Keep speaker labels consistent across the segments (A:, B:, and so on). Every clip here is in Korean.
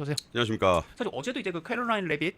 A: 어서 오세요.
B: 안녕하십니까.
A: 사실 어제도 이제 그 캐롤라인 레빗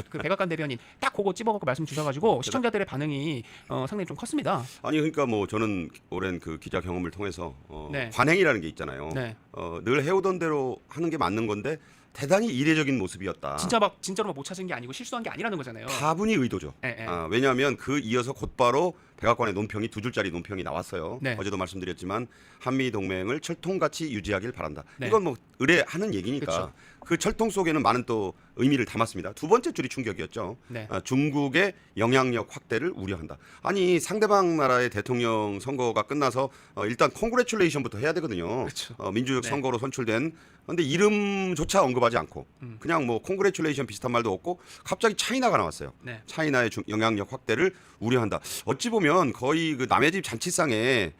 A: 그 백악관 대변인 딱 그거 찝어갖고 말씀 주셔가지고 시청자들의 반응이 상당히 좀 컸습니다.
B: 아니 그러니까 뭐 저는 오랜 그 기자 경험을 통해서
A: 네.
B: 관행이라는 게 있잖아요.
A: 네.
B: 늘 해오던 대로 하는 게 맞는 건데 대단히 이례적인 모습이었다.
A: 진짜로 막 못 찾은 게 아니고 실수한 게 아니라는 거잖아요.
B: 다분히 의도죠.
A: 네.
B: 왜냐하면 그 이어서 곧바로 백악관의 논평이 2줄짜리 논평이 나왔어요.
A: 네.
B: 어제도 말씀드렸지만 한미 동맹을 철통같이 유지하길 바란다.
A: 네.
B: 이건 뭐 의뢰하는 얘기니까
A: 그쵸.
B: 그 철통 속에는 많은 또 의미를 담았습니다. 두 번째 줄이 충격이었죠.
A: 네.
B: 중국의 영향력 확대를 우려한다. 아니 상대방 나라의 대통령 선거가 끝나서 일단 콩그레츄레이션부터 해야 되거든요.
A: 그쵸.
B: 민주적
A: 네.
B: 선거로 선출된. 근데 이름조차 언급하지 않고 그냥 뭐 콩그레츄레이션 비슷한 말도 없고 갑자기 차이나가 나왔어요.
A: 네.
B: 차이나의 영향력 확대를 우려한다. 어찌 보면 거의 그 남의 집 잔치상에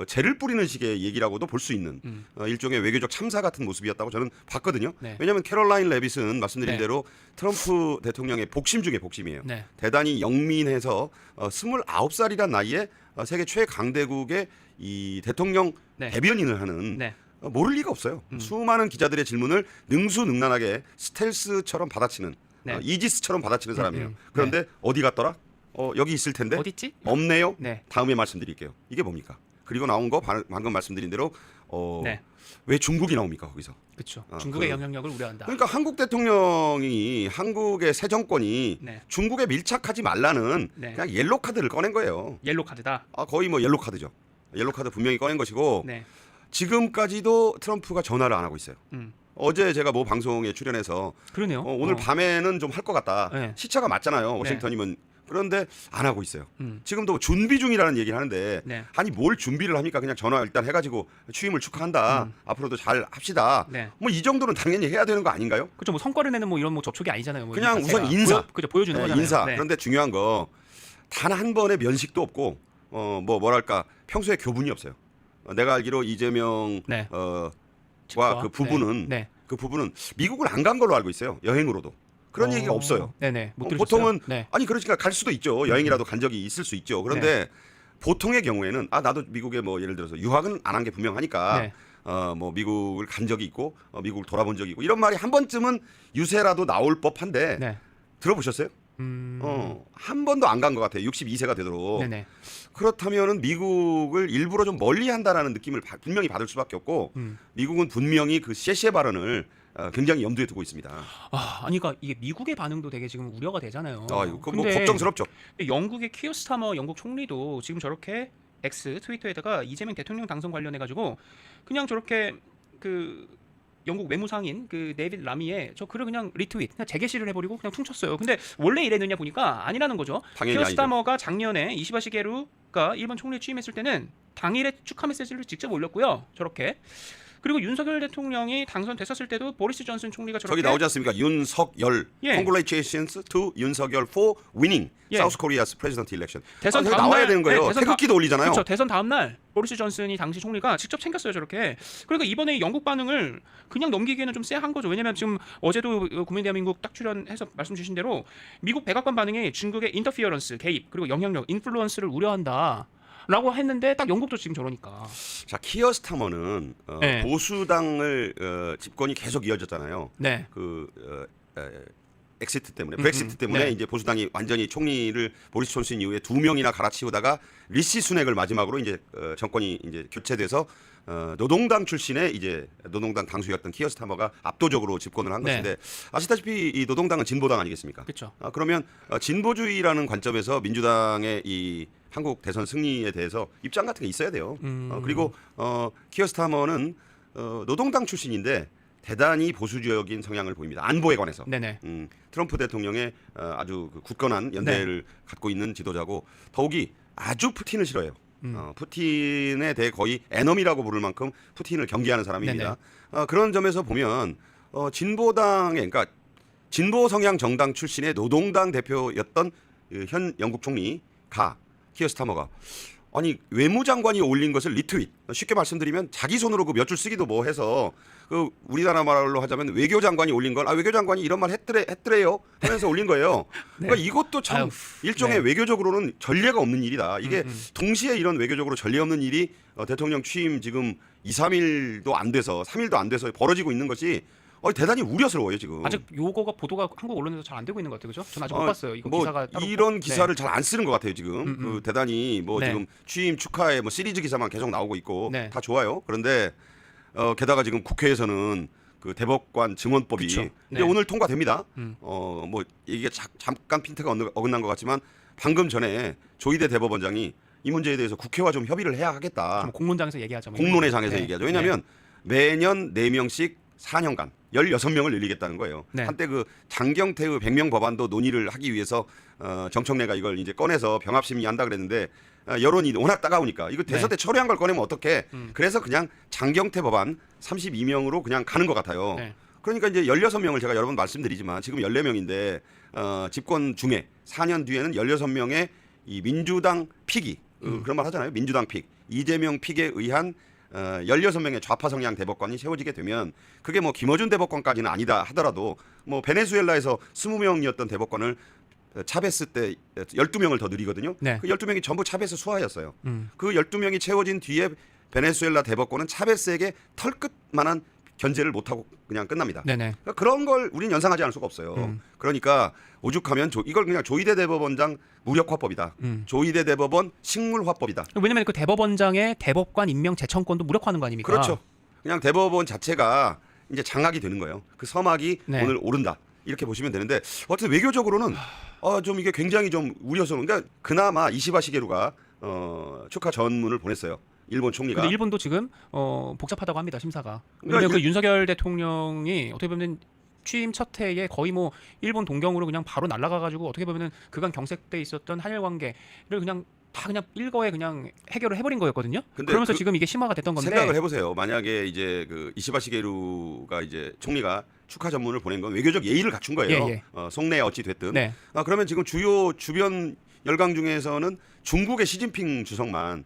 B: 재를 뿌리는 식의 얘기라고도 볼 수 있는 일종의 외교적 참사 같은 모습이었다고 저는 봤거든요.
A: 네.
B: 왜냐하면 캐롤라인 레빗은 말씀드린
A: 네.
B: 대로 트럼프 대통령의 복심 중에 복심이에요.
A: 네.
B: 대단히 영민해서 29살이란 나이에 세계 최강대국의 이 대통령
A: 네.
B: 대변인을 하는
A: 네.
B: 모를 리가 없어요. 수많은 기자들의 질문을 능수능란하게 스텔스처럼 받아치는
A: 네.
B: 이지스처럼 받아치는 사람이에요. 그런데 어디 갔더라? 여기 있을 텐데
A: 어디 있지?
B: 없네요.
A: 네.
B: 다음에 말씀드릴게요. 이게 뭡니까? 그리고 나온 거 방금 말씀드린 대로
A: 네.
B: 왜 중국이 나옵니까 거기서?
A: 그렇죠. 중국의
B: 그-
A: 영향력을 우려한다.
B: 그러니까 한국 대통령이 한국의 새 정권이
A: 네.
B: 중국에 밀착하지 말라는
A: 네.
B: 그냥 옐로 카드를 꺼낸 거예요.
A: 옐로 카드다.
B: 거의 뭐 옐로 카드죠. 옐로 카드 분명히 꺼낸 것이고
A: 네.
B: 지금까지도 트럼프가 전화를 안 하고 있어요.
A: 음.
B: 어제 제가 뭐 방송에 출연해서
A: 그러네요.
B: 오늘 밤에는 좀 할 것 같다.
A: 네.
B: 시차가 맞잖아요. 워싱턴이면. 그런데 안 하고 있어요.
A: 음.
B: 지금도 준비 중이라는 얘기를 하는데
A: 네.
B: 아니 뭘 준비를 합니까? 그냥 전화 일단 해가지고 취임을 축하한다. 앞으로도 잘 합시다.
A: 네.
B: 뭐 이 정도는 당연히 해야 되는 거 아닌가요?
A: 그렇죠. 뭐 성과를 내는 뭐 이런 뭐 접촉이 아니잖아요. 뭐
B: 그냥
A: 이
B: 우선
A: 자체가.
B: 인사.
A: 그죠. 보여주는 거잖아요.
B: 인사.
A: 네.
B: 그런데 중요한 거 단 한 번의 면식도 없고 뭐랄까 평소에 교분이 없어요. 내가 알기로 이재명
A: 네.
B: 과 그 부부는
A: 네.
B: 그 부부는 미국을 안 간 걸로 알고 있어요. 여행으로도. 그런 얘기가 없어요.
A: 네네. 못 들으셨어요?
B: 보통은
A: 네.
B: 아니 그러니까 갈 수도 있죠. 여행이라도 간 적이 있을 수 있죠. 그런데 보통의 경우에는 나도 미국에 뭐 예를 들어서 유학은 안 한 게 분명하니까
A: 네.
B: 뭐 미국을 간 적이 있고 미국을 돌아본 적이 있고 이런 말이 한 번쯤은 유세라도 나올 법한데
A: 네.
B: 들어보셨어요? 한 번도 안 간 것 같아요. 62세가 되도록.
A: 네네.
B: 그렇다면은 미국을 일부러 좀 멀리한다라는 느낌을 분명히 받을 수밖에 없고 미국은 분명히 그 셰셰 발언을 굉장히 염두에 두고 있습니다.
A: 아니 그러니까 이게 미국의 반응도 되게 지금 우려가 되잖아요.
B: 이거 뭐
A: 근데
B: 걱정스럽죠.
A: 영국의 키어 스타머 영국 총리도 지금 저렇게 X 트위터에다가 이재명 대통령 당선 관련해 가지고 그냥 저렇게 그 영국 외무상인 그 데이빗 라미의 저 글을 그냥 리트윗 그냥 재게시를 해버리고 그냥 퉁쳤어요. 근데 원래 이랬느냐 보니까 아니라는 거죠.
B: 당연히
A: 키어
B: 아니죠.
A: 스타머가 작년에 이시바 시게루가 일본 총리에 취임했을 때는 당일에 축하 메시지를 직접 올렸고요. 저렇게. 그리고 윤석열 대통령이 당선됐었을 때도 보리스 존슨 총리가 저렇게
B: 저기 나오지 않습니까? 윤석열.
A: 예.
B: Congratulations to 윤석열 for winning
A: 예.
B: South Korea's president election.
A: 대선
B: 저기
A: 다음
B: 나와야
A: 날,
B: 되는 거예요.
A: 네, 대선
B: 태극기도 올리잖아요.
A: 그렇죠. 대선 다음 날 보리스 존슨이 당시 총리가 직접 챙겼어요. 저렇게. 그러니까 이번에 영국 반응을 그냥 넘기기에는 좀 쎄한 거죠. 왜냐하면 지금 어제도 국민 대한민국 딱 출연해서 말씀 주신 대로 미국 백악관 반응이 중국의 인터피어런스 개입 그리고 영향력 인플루언스를 우려한다. 라고 했는데 딱 영국도 지금 저러니까.
B: 자, 키어 스타머는
A: 네.
B: 보수당을 집권이 계속 이어졌잖아요.
A: 네.
B: 엑시트 때문에 브렉시트 때문에
A: 네.
B: 이제 보수당이 완전히 총리를 보리스 존슨 이후에 2명이나 갈아치우다가 리시 수넥을 마지막으로 이제 정권이 이제 교체돼서 노동당 출신의 이제 노동당 당수였던 키어 스타머가 압도적으로 집권을 한
A: 네.
B: 것인데 아시다시피 이 노동당은 진보당 아니겠습니까?
A: 그렇죠.
B: 그러면 진보주의라는 관점에서 민주당의 이 한국 대선 승리에 대해서 입장 같은 게 있어야 돼요. 그리고 키어 스타머는 노동당 출신인데 대단히 보수적인 성향을 보입니다. 안보에 관해서.
A: 네네.
B: 트럼프 대통령의 아주 그 굳건한 연대를 갖고 있는 지도자고 더욱이 아주 푸틴을 싫어해요. 푸틴에 대해 거의 에너미라고 부를 만큼 푸틴을 경계하는 사람입니다. 그런 점에서 보면 진보당의 그러니까 진보 성향 정당 출신의 노동당 대표였던 현 영국 총리가 키어 스타머가 아니 외무장관이 올린 것을 리트윗 쉽게 말씀드리면 자기 손으로 그 몇 줄 쓰기도 뭐 해서 그 우리나라 말로 하자면 외교장관이 올린 걸 외교장관이 이런 말 했더래요 하면서 올린 거예요.
A: 네.
B: 그러니까 이것도 참
A: 아유,
B: 일종의
A: 네.
B: 외교적으로는 전례가 없는 일이다. 이게 동시에 이런 외교적으로 전례 없는 일이 대통령 취임 지금 2, 3일도 안 돼서 3일도 안 돼서 벌어지고 있는 것이 대단히 우려스러워요 지금.
A: 아직 요거가 보도가 한국 언론에서 잘 안 되고 있는 것 같아요, 그죠? 전 아직 못 봤어요. 이거
B: 뭐
A: 기사가 따로
B: 이런 기사를 잘 안 쓰는 것 같아요 지금. 그 대단히 뭐
A: 네.
B: 지금 취임 축하에 뭐 시리즈 기사만 계속 나오고 있고
A: 네.
B: 다 좋아요. 그런데 게다가 지금 국회에서는 그 대법관 증언법이
A: 그쵸.
B: 이제
A: 네.
B: 오늘 통과됩니다. 뭐 이게 잠깐 핀트가 어긋난 것 같지만 방금 전에 조희대 대법원장이 이 문제에 대해서 국회와 좀 협의를 해야 하겠다.
A: 좀 공론장에서 얘기하자. 뭐
B: 공론의
A: 이런 거.
B: 장에서
A: 네.
B: 얘기하죠. 왜냐하면 매년 4명씩 4년간 16명을 늘리겠다는 거예요.
A: 네.
B: 한때 그 장경태의 100명 법안도 논의를 하기 위해서 정청래가 이걸 이제 꺼내서 병합 심의한다 그랬는데 여론이 워낙 따가우니까 이거 대선 때 처리한 걸 꺼내면 어떡해. 그래서 그냥 장경태 법안 32명으로 그냥 가는 것 같아요.
A: 네.
B: 그러니까 이제 16명을 제가 여러 번 말씀드리지만 지금 14명인데 집권 중에 4년 뒤에는 16명의 이 민주당 픽이 그런 말 하잖아요. 민주당 픽. 이재명 픽에 의한 16명의 좌파 성향 대법관이 세워지게 되면 그게 뭐 김어준 대법관까지는 아니다 하더라도 뭐 베네수엘라에서 20명이었던 대법관을 차베스 때 12명을 더 늘리거든요.
A: 네.
B: 그 12명이 전부 차베스 수하였어요. 그 12명이 채워진 뒤에 베네수엘라 대법관은 차베스에게 털끝만한 견제를 못하고 그냥 끝납니다.
A: 네네.
B: 그러니까 그런 걸 우리는 연상하지 않을 수가 없어요. 그러니까 오죽하면 이걸 그냥 조희대 대법원장 무력화법이다. 조희대 대법원 식물화법이다.
A: 왜냐면 그 대법원장의 대법관 임명 재청권도 무력화하는 거 아닙니까?
B: 그렇죠. 그냥 대법원 자체가 이제 장악이 되는 거예요. 그 서막이
A: 네.
B: 오늘 오른다. 이렇게 보시면 되는데 어쨌든 외교적으로는 좀 이게 굉장히 좀 우려스러운. 그러니까 그나마 이시바 시게루가 축하 전문을 보냈어요. 일본 총리가.
A: 근데 일본도 지금 복잡하다고 합니다, 심사가.
B: 그러니까
A: 왜냐면 그 윤석열 대통령이 어떻게 보면 취임 첫 해에 거의 뭐 일본 동경으로 그냥 바로 날아가가지고 어떻게 보면은 그간 경색돼 있었던 한일 관계를 그냥 다 그냥 일거에 그냥 해결을 해버린 거였거든요.
B: 근데
A: 그러면서
B: 그
A: 지금 이게 심화가 됐던 건데.
B: 생각을 해보세요. 만약에 이제 그 이시바 시게루가 이제 총리가 축하 전문을 보낸 건 외교적 예의를 갖춘 거예요.
A: 예.
B: 속내 어찌 됐든.
A: 네.
B: 그러면 지금 주요 주변 열강 중에서는 중국의 시진핑만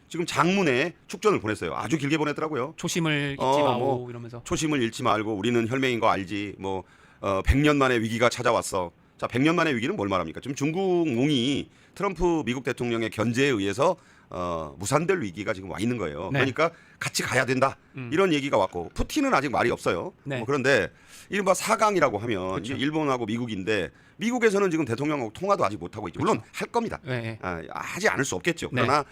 B: 지금 장문에 축전을 보냈어요. 아주 길게 보냈더라고요.
A: 초심을 잊지
B: 어,
A: 마고
B: 뭐,
A: 이러면서.
B: 초심을 잃지 말고 우리는 혈맹인 거 알지. 뭐 100년 만에 위기가 찾아왔어. 자, 100년 만의 위기는 뭘 말합니까? 지금 중국몽이 트럼프 미국 대통령의 견제에 의해서 무산될 위기가 지금 와 있는 거예요.
A: 네.
B: 그러니까 같이 가야 된다. 이런 얘기가 왔고 푸틴은 아직 말이 없어요.
A: 네.
B: 그런데 이른바 4강이라고 하면
A: 그렇죠.
B: 이제 일본하고 미국인데 미국에서는 지금 대통령하고 통화도 아직 못 하고 있죠. 물론 할 겁니다.
A: 네.
B: 하지 않을 수 없겠죠.
A: 네.
B: 그러나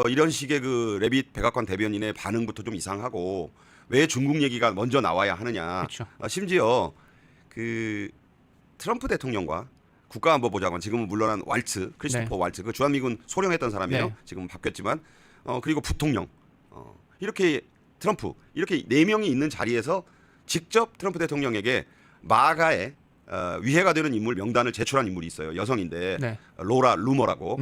B: 이런 식의 그 레빗 백악관 대변인의 반응부터 좀 이상하고 왜 중국 얘기가 먼저 나와야 하느냐.
A: 그렇죠.
B: 심지어 그 트럼프 대통령과 국가안보보좌관 지금은 물러난 왈츠 크리스토퍼 왈츠 그 주한미군 소령했던 사람이에요.
A: 네.
B: 지금 바뀌었지만 그리고 부통령 이렇게 트럼프 이렇게 4명이 있는 자리에서 직접 트럼프 대통령에게 마가의 위해가 되는 인물 명단을 제출한 인물이 있어요. 여성인데
A: 네.
B: 로라 루머라고.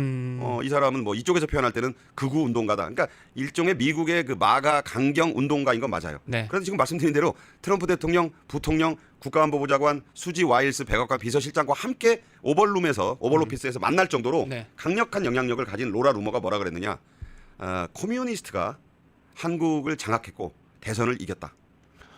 B: 이 사람은 뭐 이쪽에서 표현할 때는 극우 운동가다. 그러니까 일종의 미국의 그 마가 강경 운동가인 건 맞아요.
A: 네.
B: 그런데 지금 말씀드린 대로 트럼프 대통령, 부통령, 국가안보보좌관, 수지 와일스 백악관 비서실장과 함께 오벌오피스에서 만날 정도로
A: 네.
B: 강력한 영향력을 가진 로라 루머가 뭐라 그랬느냐? 커뮤니스트가 한국을 장악했고 대선을 이겼다.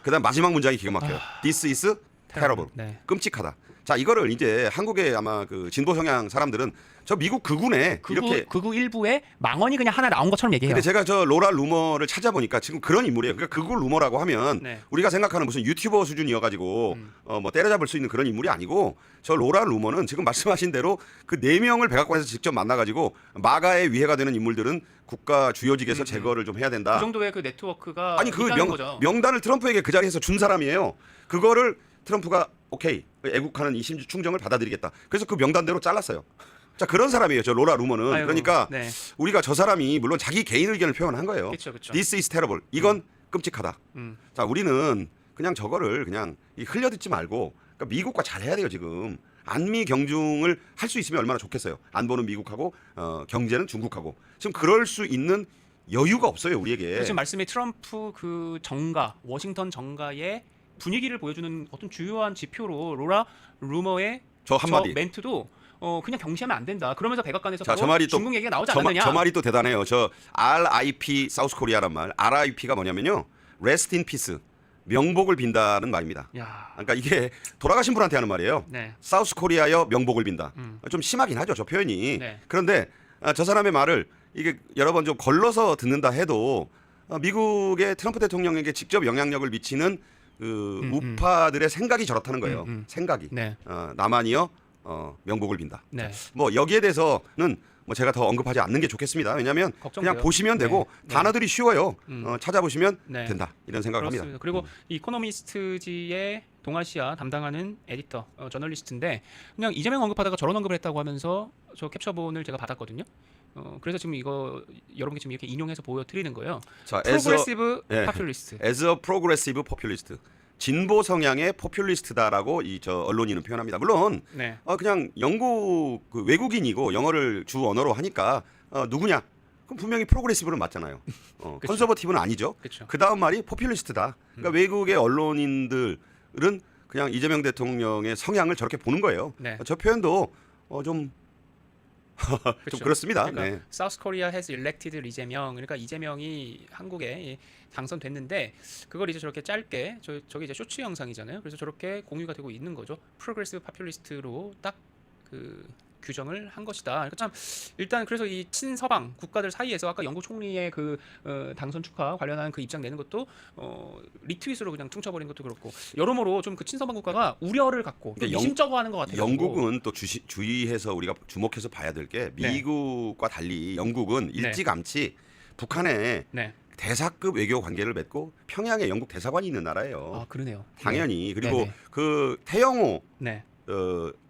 B: 그다음 마지막 문장이 기가 막혀요. This is terrible.
A: 네.
B: 끔찍하다. 자, 이거를 이제 한국의 아마 그 진보 성향 사람들은 저 미국 극우네 이렇게.
A: 극우 일부에 망언이 그냥 하나 나온 것처럼 얘기해요.
B: 근데 제가 저 로라 루머를 찾아보니까 지금 그런 인물이에요. 그러니까 극우 루머라고 하면
A: 네.
B: 우리가 생각하는 무슨 유튜버 수준이어가지고 뭐 때려잡을 수 있는 그런 인물이 아니고 저 로라 루머는 지금 말씀하신 대로 그 4명을 백악관에서 직접 만나가지고 마가의 위해가 되는 인물들은 국가 주요직에서 제거를 좀 해야 된다.
A: 그 정도의 그 네트워크가
B: 아니 그
A: 있다는 거죠.
B: 명단을 트럼프에게 그 자리에서 준 사람이에요. 그거를 트럼프가 오케이 애국하는 이 심지 충정을 받아들이겠다. 그래서 그 명단대로 잘랐어요. 자, 그런 사람이에요. 저 로라 루머는.
A: 아이고,
B: 그러니까
A: 네.
B: 우리가 저 사람이 물론 자기 개인 의견을 표현한 거예요.
A: 그쵸.
B: This is terrible. 이건 끔찍하다.
A: 음.
B: 자, 우리는 그냥 저거를 그냥 흘려듣지 말고 그러니까 미국과 잘해야 돼요 지금. 안미 경중을 할 수 있으면 얼마나 좋겠어요. 안보는 미국하고 경제는 중국하고 지금 그럴 수 있는 여유가 없어요 우리에게.
A: 지금 말씀이 트럼프 그 정가 워싱턴 정가의 분위기를 보여주는 어떤 주요한 지표로 로라 루머의
B: 저 한마디.
A: 멘트도 그냥 경시하면 안 된다. 그러면서 백악관에서
B: 자, 저 말이 또
A: 중국 얘기가 나오지 않느냐.
B: 저 말이 또 대단해요. 저 RIP 사우스 코리아란 말. RIP가 뭐냐면요. Rest in peace. 명복을 빈다는 말입니다.
A: 야.
B: 그러니까 이게 돌아가신 분한테 하는 말이에요.
A: 네.
B: 사우스 코리아여 명복을 빈다. 좀 심하긴 하죠, 저 표현이.
A: 네.
B: 그런데 저 사람의 말을 이게 여러 번 좀 걸러서 듣는다 해도 미국의 트럼프 대통령에게 직접 영향력을 미치는 그 우파들의 생각이 저렇다는 거예요. 생각이
A: 네.
B: 나만이요 명복을 빈다.
A: 네.
B: 뭐 여기에 대해서는 뭐 제가 더 언급하지 않는 게 좋겠습니다. 왜냐하면
A: 걱정돼요.
B: 그냥 보시면 되고
A: 네.
B: 단어들이 쉬워요. 찾아보시면
A: 네.
B: 된다 이런 생각을
A: 그렇습니다.
B: 합니다.
A: 그리고 이코노미스트지의 동아시아 담당하는 에디터, 저널리스트인데 그냥 이재명 언급하다가 저런 언급을 했다고 하면서 저 캡처본을 제가 받았거든요. 그래서 지금 이거 여러분께 지금 이렇게 인용해서 보여드리는 거예요.
B: 자,
A: 프로그레시브
B: 예.
A: 파퓰리스트.
B: as a progressive populist, 진보 성향의 포퓰리스트다라고 이 저 언론인은 표현합니다. 물론
A: 네.
B: 그냥 영국 그 외국인이고 영어를 주 언어로 하니까 누구냐? 그럼 분명히 프로그레시브는 맞잖아요. 컨서버티브는 아니죠.
A: 그쵸.
B: 그 다음 말이 포퓰리스트다. 그러니까 외국의 언론인들은 그냥 이재명 대통령의 성향을 저렇게 보는 거예요.
A: 네.
B: 저 표현도 좀
A: 그쵸.
B: 그렇습니다.
A: 그러니까
B: 네.
A: South Korea has elected 이재명. 그러니까 이재명이 한국에 당선됐는데 그걸 이제 저렇게 짧게 저게 이제 쇼츠 영상이잖아요. 그래서 저렇게 공유가 되고 있는 거죠. 프로그레시브 파퓰리스트로 딱 그 규정을 한 것이다. 그러니까 참 일단 그래서 이 친서방 국가들 사이에서 아까 영국 총리의 그 당선 축하 관련한 그 입장 내는 것도 리트윗으로 그냥 퉁쳐버린 것도 그렇고 여러모로 좀 그 친서방 국가가 우려를 갖고 좀 미심쩍어하는 것 같아요.
B: 영국은 또 주의해서 우리가 주목해서 봐야 될 게 미국과 달리 영국은 일찌감치 북한에
A: 네.
B: 대사급 외교 관계를 맺고 평양에 영국 대사관이 있는 나라예요.
A: 아 그러네요.
B: 당연히. 그리고
A: 네네.
B: 그 태영호
A: 네.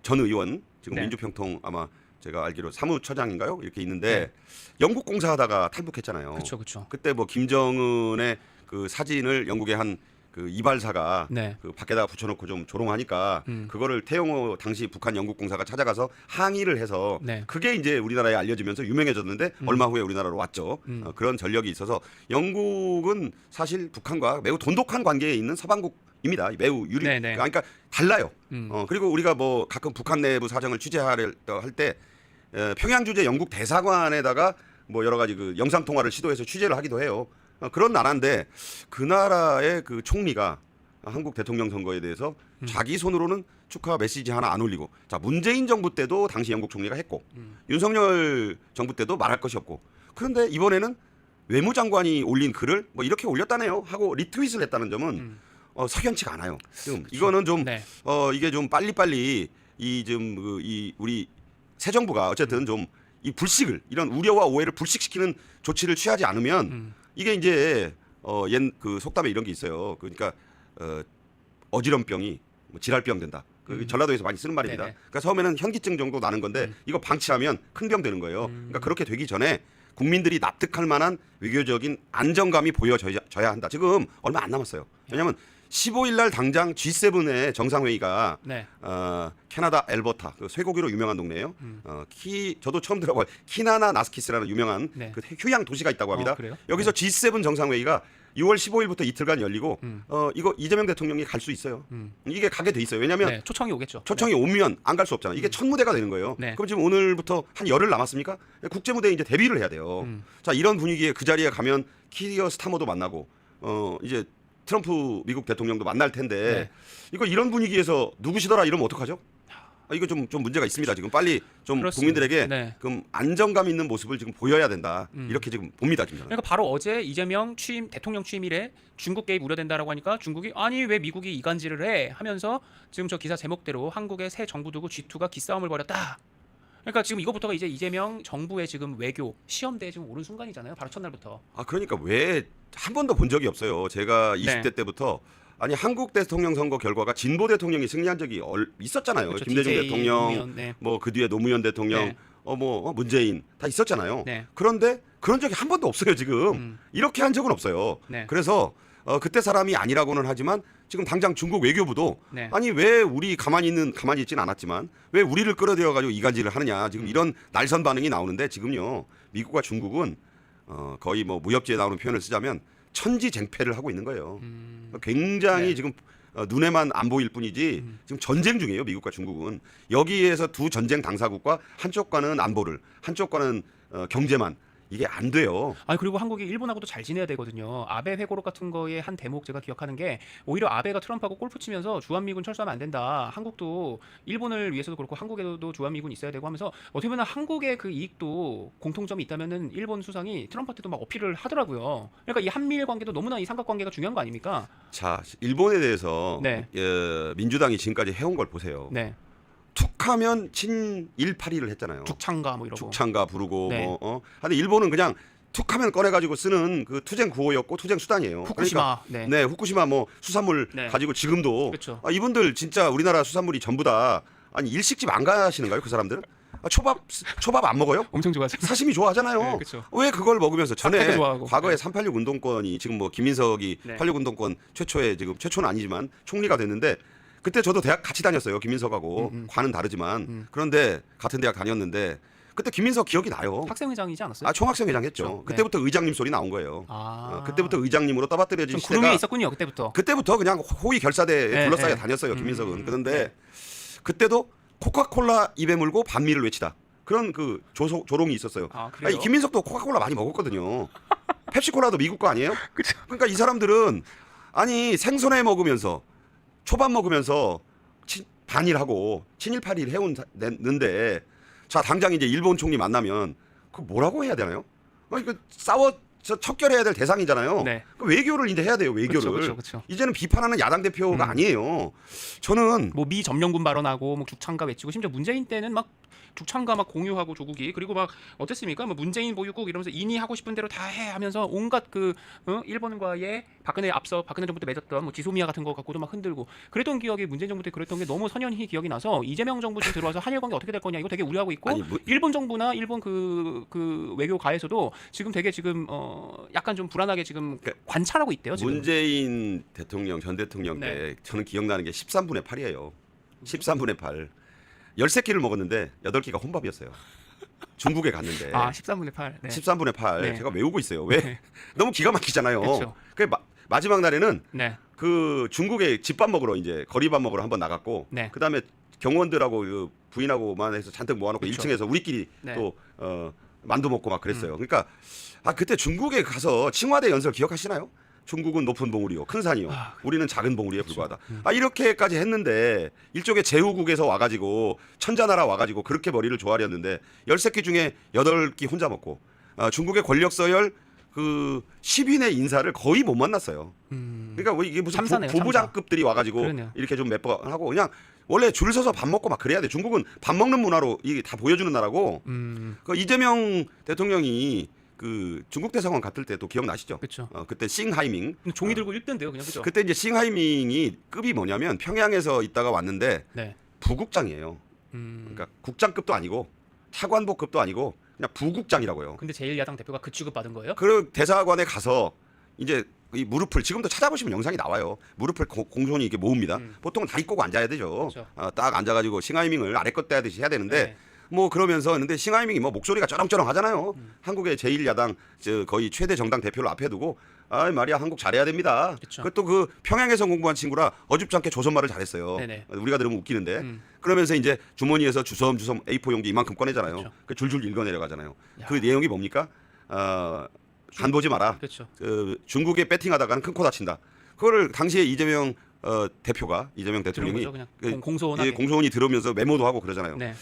B: 전 의원 지금
A: 네.
B: 민주평통 아마 제가 알기로 사무처장인가요? 이렇게 있는데
A: 네.
B: 영국 공사하다가 탈북했잖아요.
A: 그렇죠.
B: 그때 뭐 김정은의 그 사진을 영국의 한 그 이발사가
A: 네.
B: 그 밖에다가 붙여놓고 좀 조롱하니까 그거를 태영호 당시 북한 영국 공사가 찾아가서 항의를 해서
A: 네.
B: 그게 이제 우리나라에 알려지면서 유명해졌는데 얼마 후에 우리나라로 왔죠. 그런 전력이 있어서 영국은 사실 북한과 매우 돈독한 관계에 있는 서방국입니다. 매우 유리.
A: 네네.
B: 그러니까 달라요. 그리고 우리가 뭐 가끔 북한 내부 사정을 취재할 때 평양 주재 영국 대사관에다가 뭐 여러 가지 그 영상 통화를 시도해서 취재를 하기도 해요. 그런 나라인데 그 나라의 그 총리가 한국 대통령 선거에 대해서 자기 손으로는 축하 메시지 하나 안 올리고, 자 문재인 정부 때도 당시 영국 총리가 했고 윤석열 정부 때도 말할 것이 없고, 그런데 이번에는 외무장관이 올린 글을 뭐 이렇게 올렸다네요 하고 리트윗을 했다는 점은 석연치가 않아요. 지금 이거는 좀
A: 네.
B: 이게 좀 빨리빨리 이 우리 새 정부가 어쨌든 좀 이 불식을, 이런 우려와 오해를 불식시키는 조치를 취하지 않으면 이게 이제 그 속담에 이런 게 있어요. 그러니까 어지럼병이 뭐 질할병 된다. 그 전라도에서 많이 쓰는 말입니다.
A: 네네.
B: 그러니까 처음에는 현기증 정도 나는 건데 이거 방치하면 큰 병 되는 거예요. 그러니까 그렇게 되기 전에 국민들이 납득할 만한 외교적인 안정감이 보여져야 한다. 지금 얼마 안 남았어요. 왜냐하면 15일 날 당장 G7의 정상회의가
A: 네.
B: 캐나다 엘버타, 그 쇠고기로 유명한 동네예요. 저도 처음 들어봐요. 키나나 나스키스라는 유명한
A: 네.
B: 그 휴양 도시가 있다고 합니다.
A: 그래요?
B: 여기서 G7 정상회의가 6월 15일부터 이틀간 열리고 이거 이재명 대통령이 갈 수 있어요. 이게 가게 돼 있어요. 왜냐하면
A: 네. 초청이 오겠죠.
B: 초청이 오면 안 갈 수 없잖아요. 이게 첫 무대가 되는 거예요.
A: 네.
B: 그럼 지금 오늘부터 한 열흘 남았습니까? 국제 무대에 이제 데뷔를 해야 돼요. 자, 이런 분위기에 그 자리에 가면 키리어 스타머도 만나고 이제 트럼프 미국 대통령도 만날 텐데
A: 네.
B: 이거 이런 분위기에서 누구시더라 이러면 어떡하죠? 이거 좀 문제가 있습니다. 지금 빨리 좀
A: 그렇습니다.
B: 국민들에게
A: 네.
B: 그럼 안정감 있는 모습을 지금 보여야 된다. 이렇게 지금 봅니다, 지금.
A: 그러니까 바로 어제 이재명 대통령 취임일에 중국 개입 우려된다라고 하니까 중국이 아니 왜 미국이 이간질을 해 하면서 지금 저 기사 제목대로 한국의 새 정부 두고 G2가 기싸움을 벌였다. 그러니까 지금 이것부터가 이제 이재명 정부의 지금 외교 시험대에 지금 오른 순간이잖아요. 바로 첫날부터.
B: 그러니까 왜 한 번도 본 적이 없어요. 제가 20대
A: 네.
B: 때부터 아니 한국 대통령 선거 결과가 진보 대통령이 승리한 적이 있었잖아요.
A: 그렇죠.
B: 김대중
A: DJ
B: 대통령,
A: 노무현, 네.
B: 뭐 그 뒤에 노무현 대통령,
A: 네.
B: 문재인 다 있었잖아요.
A: 네.
B: 그런데 그런 적이 한 번도 없어요. 지금 이렇게 한 적은 없어요.
A: 네.
B: 그래서 그때 사람이 아니라고는 하지만 지금 당장 중국 외교부도
A: 네.
B: 아니 왜 우리 가만히 있진 않았지만 왜 우리를 끌어들여 가지고 이간질을 하느냐, 지금 이런 날선 반응이 나오는데, 지금요 미국과 중국은 거의 뭐 무협지에 나오는 표현을 쓰자면 천지쟁패를 하고 있는 거예요. 굉장히
A: 네.
B: 지금 눈에만 안 보일 뿐이지 지금 전쟁 중이에요. 미국과 중국은. 여기에서 두 전쟁 당사국과 한쪽과는 안보를, 한쪽과는 경제만, 이게 안 돼요.
A: 아니 그리고 한국이 일본하고도 잘 지내야 되거든요. 아베 회고록 같은 거에 한 대목 제가 기억하는 게 오히려 아베가 트럼프하고 골프 치면서 주한미군 철수하면 안 된다. 한국도 일본을 위해서도 그렇고 한국에도 주한미군 있어야 되고 하면서 어떻게 보면 한국의 그 이익도 공통점이 있다면은 일본 수상이 트럼프한테도 막 어필을 하더라고요. 그러니까 이 한미일 관계도 너무나 이 삼각관계가 중요한 거 아닙니까?
B: 자, 일본에 대해서
A: 네.
B: 민주당이 지금까지 해온 걸 보세요.
A: 네.
B: 툭하면 친일파리를 했잖아요.
A: 죽창가 뭐 이러고.
B: 죽창가 부르고
A: 네.
B: 근데 일본은 그냥 툭하면 꺼내가지고 쓰는 그 투쟁 구호였고 투쟁 수단이에요.
A: 후쿠시마.
B: 그러니까,
A: 네.
B: 후쿠시마 뭐 수산물
A: 네.
B: 가지고 지금도
A: 그렇죠.
B: 이분들 진짜 우리나라 수산물이 전부 다 아니 일식집 안 가시는가요? 그 사람들은? 초밥 안 먹어요?
A: 엄청 좋아하죠.
B: 사시미 좋아하잖아요.
A: 네, 그쵸.
B: 왜 그걸 먹으면서 전에
A: 닭회도 좋아하고.
B: 과거에
A: 네.
B: 386 운동권이 지금 뭐 김민석이
A: 네.
B: 86 운동권 최초의 지금 최초는 아니지만 총리가 됐는데 그때 저도 대학 같이 다녔어요. 김민석하고 과는 다르지만 그런데 같은 대학 다녔는데 그때 김민석 기억이 나요.
A: 학생회장이지 않았어요?
B: 총학생 회장 했죠.
A: 그렇죠.
B: 그때부터 의장님 소리 나온 거예요.
A: 아.
B: 그때부터 의장님으로 떠받들여진
A: 좀 구름이
B: 시대가
A: 있었군요 그때부터.
B: 그때부터 그냥 호의 결사대에
A: 네,
B: 둘러싸여
A: 네.
B: 다녔어요. 김민석은. 그런데
A: 네.
B: 그때도 코카콜라 입에 물고 반미를 외치다. 그런 그 조롱이 있었어요.
A: 아, 그래요?
B: 김민석도 코카콜라 많이 먹었거든요. 펩시콜라도 미국 거 아니에요?
A: 그쵸.
B: 그러니까 이 사람들은 아니 생선회 먹으면서 초밥 먹으면서 반일하고 친일파리를 해온는데 자 당장 이제 일본 총리 만나면 그 뭐라고 해야 되나요? 그 척결해야 될 대상이잖아요.
A: 네.
B: 그 외교를 이제 해야 돼요. 외교를.
A: 그쵸.
B: 이제는 비판하는 야당 대표가 아니에요. 저는
A: 뭐 미 점령군 발언하고 뭐 죽창가 외치고 심지어 문재인 때는 막 죽창가 막 공유하고 조국이 그리고 막 어땠습니까? 뭐 문재인 보유국 이러면서 인이 하고 싶은 대로 다 해 하면서 온갖 그 일본과의 박근혜 정부 때 맺었던 뭐 지소미아 같은 거 갖고도 막 흔들고 그랬던 기억이 문재인 정부 때 그랬던 게 너무 선연히 기억이 나서 이재명 정부 지금 들어와서 한일 관계 어떻게 될 거냐 이거 되게 우려하고 있고
B: 아니,
A: 일본 정부나 일본 그 외교가에서도 지금 되게 지금 약간 좀 불안하게 지금 관찰하고 있대요 지금.
B: 문재인 대통령 전 대통령 때
A: 네.
B: 저는 기억나는 게 13분의 8이에요. 13분의 8. 13끼를 먹었는데 8끼가 혼밥이었어요. 중국에 갔는데
A: 13분의 8. 네.
B: 13분의 8
A: 네.
B: 제가 외우고 있어요. 왜?
A: 네.
B: 너무 기가 막히잖아요.
A: 그쵸.
B: 그 마지막 날에는
A: 네.
B: 그 중국에 집밥 먹으러 이제 거리밥 먹으러 한번 나갔고
A: 네.
B: 그다음에 경호원들하고 그 부인하고만 해서 잔뜩 모아놓고
A: 그쵸.
B: 1층에서 우리끼리
A: 네.
B: 또 만두 먹고 막 그랬어요. 그러니까 그때 중국에 가서 칭화대 연설 기억하시나요? 중국은 높은 봉우리요, 큰 산이요. 우리는 작은 봉우리에 불과하다. 이렇게까지 했는데 일종의 제후국에서 와가지고 천자나라 와가지고 그렇게 머리를 조아렸는데 13끼 중에 8끼 혼자 먹고 중국의 권력 서열 그 10인의 인사를 거의 못 만났어요. 그러니까 뭐 이게 무슨
A: 참사네요,
B: 부부장급들이 와가지고
A: 그러네요.
B: 이렇게 좀 몇 번 하고 그냥 원래 줄 서서 밥 먹고 막 그래야 돼. 중국은 밥 먹는 문화로 이게 다 보여주는 나라고. 그 이재명 대통령이 그 중국 대사관 갔을 때 또 기억나시죠?
A: 그렇죠.
B: 그때 싱하이밍.
A: 종이 들고 읽던데요, 그냥 그죠?
B: 그때 이제 싱하이밍이 급이 뭐냐면 평양에서 있다가 왔는데
A: 네.
B: 부국장이에요. 그러니까 국장급도 아니고 차관복급도 아니고 그냥 부국장이라고요.
A: 근데 제1야당 대표가 그 취급 받은 거예요?
B: 그 대사관에 가서 이제 이 무릎을 지금도 찾아보시면 영상이 나와요. 무릎을 공손히 이렇게 모읍니다. 보통은 다리 꼬고 앉아야 되죠.
A: 그렇죠.
B: 딱 앉아가지고 싱하이밍을 아래 것 떼듯이 해야 되는데
A: 네.
B: 뭐 그러면서 근데 싱하이밍이 뭐 목소리가 쩌렁쩌렁 하잖아요. 한국의 제1야당 거의 최대 정당 대표를 앞에 두고 말이야 한국 잘해야 됩니다.
A: 그쵸.
B: 그것도 그 평양에서 공부한 친구라 어줍잖게 조선말을 잘했어요.
A: 네네.
B: 우리가 들으면 웃기는데 그러면서 이제 주머니에서 주섬주섬 A4 용지 이만큼 꺼내잖아요.
A: 그쵸.
B: 그 줄줄 읽어 내려가잖아요.
A: 야.
B: 그 내용이 뭡니까? 간 보지 마라.
A: 그렇죠.
B: 중국에 배팅하다가는 큰 코 다친다. 그거를 당시에 이재명 이재명 대통령이
A: 거죠, 그냥 공소원하게.
B: 공소원이 들으면서 메모도 하고 그러잖아요.
A: 네.